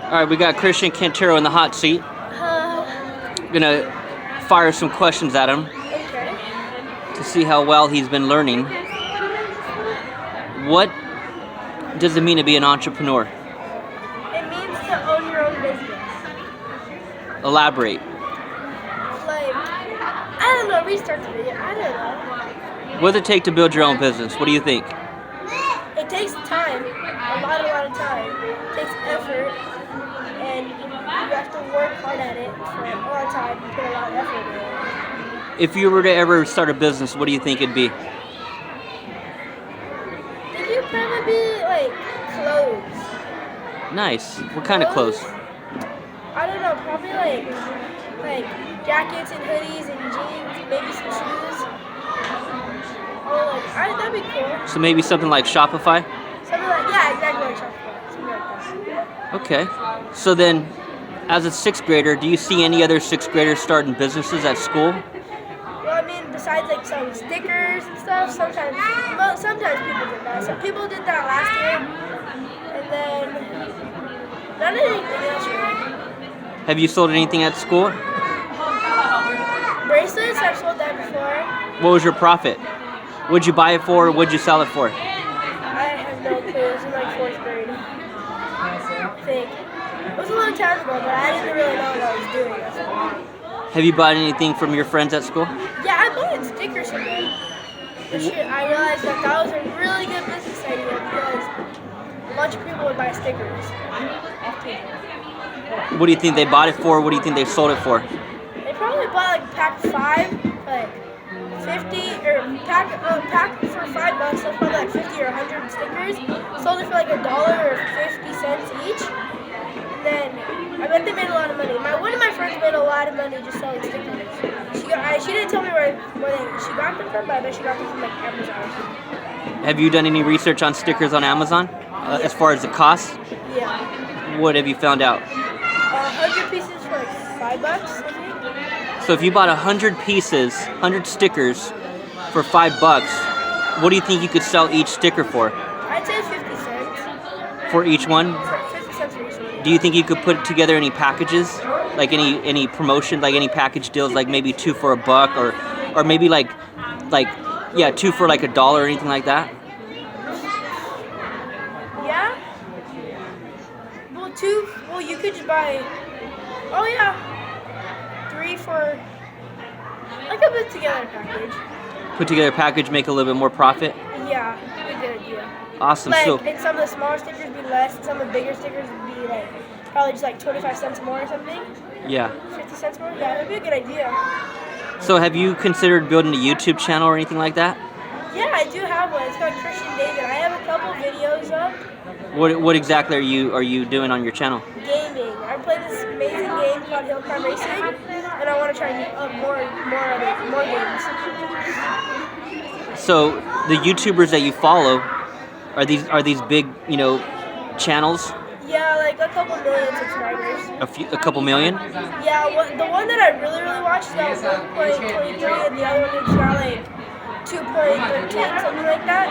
All right, we got Christian Cantero in the hot seat. Gonna fire some questions at him to see how well he's been learning. What does it mean to be an entrepreneur? It means to own your own business. Elaborate. Like, I don't know, restart the video. I don't know. What does it take to build your own business? What do you think? It takes time, a lot of time. It takes effort, and you have to work hard at it for a long time and put a lot of effort in it. If you were to ever start a business, what do you think it'd be? It would probably be like clothes. Nice. What kind of clothes? I don't know, probably like jackets and hoodies and jeans, maybe some shoes. That'd be cool. So maybe something like Shopify? Something like, yeah, exactly like Shopify. Something like that. Okay. So then, as a 6th grader, do you see any other 6th graders starting businesses at school? Well, I mean, besides like some stickers and stuff, sometimes people did that. Some people did that last year, and then not anything else really. Have you sold anything at school? Bracelets, I've sold that before. What was your profit? What'd you buy it for, or what'd you sell it for? I have no clue. It was in like 4th grade. I think. It was a long time ago, but I didn't really know what I was doing. That's all. Have you bought anything from your friends at school? Yeah, I bought stickers from them. I realized that was a really good business idea because a bunch of people would buy stickers. What do you think they bought it for? What do you think they sold it for? They probably bought like a pack of 5, like 50, or pack for $5. That's probably like 50 or 100 stickers. Sold it for like $1 or 50 cents each. And then I bet they made a lot of money. One of my friends made a lot of money just selling stickers. She didn't tell me where she got them from, but I bet she got them from like Amazon. Have you done any research on stickers on Amazon? As far as the cost? Yeah. What have you found out? 100 pieces for like $5, I think. So if you bought 100 pieces, 100 stickers for $5, what do you think you could sell each sticker for? I'd say 50 cents. For each one? 50 cents for each one. Do you think you could put together any packages? Like any promotion, like any package deals, like maybe 2 for $1, or maybe like 2 for like $1 or anything like that? Yeah. Well, you could just buy. Oh yeah. 3 for. I could put together a package. Put together a package, make a little bit more profit? Yeah, good idea. Awesome. And some of the smaller stickers would be less, and some of the bigger stickers would be like probably just like 25 cents more or something. Yeah. 50 cents more? Yeah, that'd be a good idea. So have you considered building a YouTube channel or anything like that? Yeah, I do have one. It's called Christian David. I have a couple videos up. What exactly are you doing on your channel? Gaming. I play this amazing game called Hill Climb Racing, and I want to try more games. So the YouTubers that you follow, are these big, channels? Yeah, like a couple million subscribers. A couple million? Yeah, the one that I really watched got 1.23, and the other one got like 2.13, something like that.